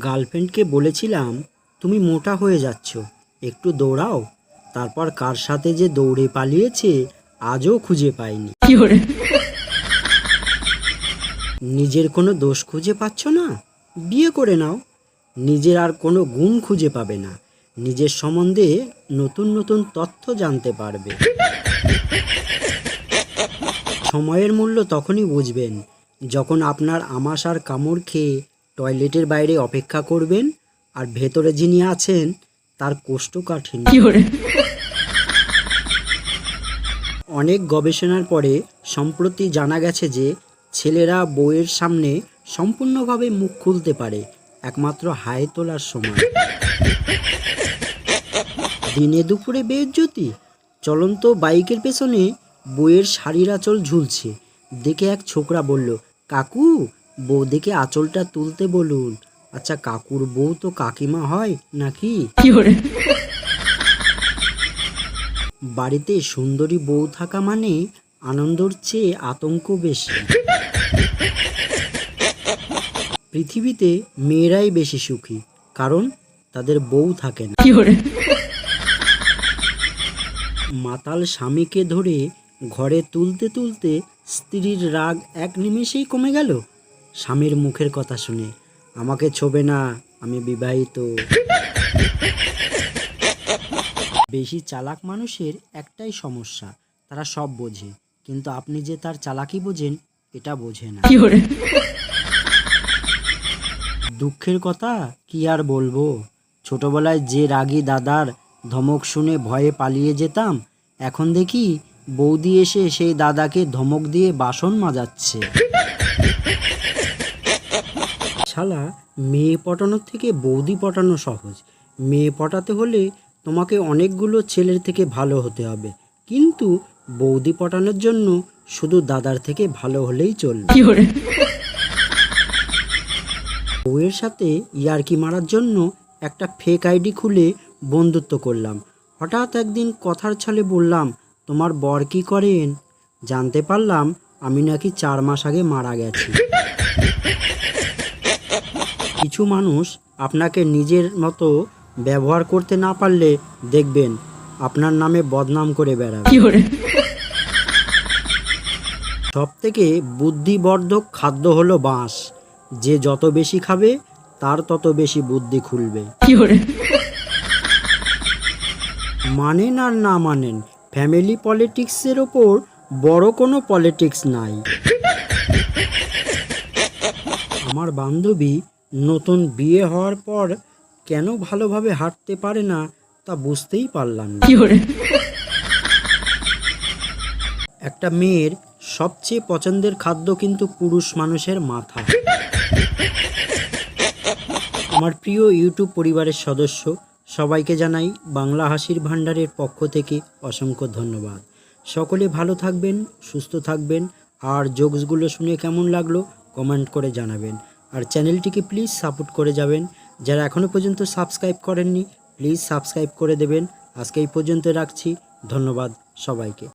গার্লফ্রেন্ডকে বলেছিলাম, তুমি মোটা হয়ে যাচ্ছ, একটু দৌড়াও। তারপর কার সাথে যে দৌড়ে পালিয়েছে আজও খুঁজে পাইনি। নিজের কোনো দোষ খুঁজে পাচ্ছ না, বিয়ে করে নাও। নিজের আর কোনো গুণ খুঁজে পাবে না, নিজের সম্বন্ধে নতুন নতুন তথ্য জানতে পারবে। সময়ের মূল্য তখনই বুঝবেন যখন আপনার আমাশ আর কামড় খেয়ে টয়লেটের বাইরে অপেক্ষা করবেন, আর ভেতরে যিনি আছেন তার কোষ্ঠকাঠিন্য। অনেক গবেষণার পরে সম্প্রতি জানা গেছে যে ছেলেরা বউয়ের সামনে সম্পূর্ণভাবে মুখ খুলতে পারে একমাত্র হাই তোলার সময়। দিনে দুপুরে বেইজ্জতি। চলন্ত বাইকের পেছনে বউয়ের শাড়ির আঁচল ঝুলছে দেখে এক ছোকরা বলল, কাকু বৌদিকে আঁচলটা তুলতে বলুন। আচ্ছা, কাকুর বউ তো কাকিমা হয় নাকি? বাড়িতে সুন্দরী বউ থাকা মানে আনন্দর চেয়ে আতঙ্ক বেশি। পৃথিবীতে মেয়েরাই বেশি সুখী, কারণ তাদের বউ থাকে না। মাতাল স্বামীকে ধরে ঘরে তুলতে তুলতে স্ত্রীর রাগ এক নিমেষেই কমে গেল স্বামীর মুখের কথা শুনে, আমাকে ছোবে না, আমি বিবাহিত। বেশি চালাক মানুষের একটাই সমস্যা, তারা সব বোঝে, কিন্তু আপনি যে তার চালাকি বোঝেন এটা বোঝে না। দুঃখের কথা কি আর বলবো, ছোটবেলায় যে রাগী দাদার ধমক শুনে ভয়ে পালিয়ে যেতাম, এখন দেখি বৌদি এসে সেই দাদাকে ধমক দিয়ে বাসন মাজাচ্ছে। শালা, মেয়ে পটানোর থেকে বৌদি পটানো সহজ। মেয়ে পটাতে হলে তোমাকে অনেকগুলো ছেলের থেকে ভালো হতে হবে, কিন্তু বৌদি পটানোর জন্য শুধু দাদার থেকে ভালো হলেই চলবে। বউয়ের সাথে ইয়ার্কি মারার জন্য একটা ফেক আইডি খুলে বন্ধুত্ব করলাম। হঠাৎ একদিন কথার ছলে বললাম, তোমার বর কি করেন? জানতে পারলাম আমি নাকি 4 মাস আগে মারা গেছি। কিছু মানুষ আপনাকে নিজের মতো ব্যবহার করতে না পারলে দেখবেন আপনার নামে বদনাম করে বেড়াবে। সব থেকে বুদ্ধিবর্ধক খাদ্য হলো বাঁশ, যে যত বেশি খাবে তার তত বেশি বুদ্ধি খুলবে। মানেন আর না মানেন, ফ্যামিলি পলিটিক্সের ওপর বড় কোনো পলিটিক্স নাই। আমার বান্ধবী নতুন বিয়ে হওয়ার পর কেন ভালোভাবে হাঁটতে পারে না তা বুঝতেই পারলাম না। একটা মেয়ের সবচেয়ে পছন্দের খাদ্য কিন্তু পুরুষ মানুষের মাথা। আমার প্রিয় ইউটিউব পরিবারের সদস্য সবাইকে জানাই বাংলা হাসির ভাণ্ডারের পক্ষ থেকে অসংখ্য ধন্যবাদ। সকলে ভালো থাকবেন, সুস্থ থাকবেন, আর জোকসগুলো শুনে কেমন লাগলো কমেন্ট করে জানাবেন। আর চ্যানেলটিকে প্লিজ সাপোর্ট করে যাবেন। যারা এখনও পর্যন্ত সাবস্ক্রাইব করেননি প্লিজ সাবস্ক্রাইব করে দেবেন। আজকে এই পর্যন্ত রাখছি, ধন্যবাদ সবাইকে।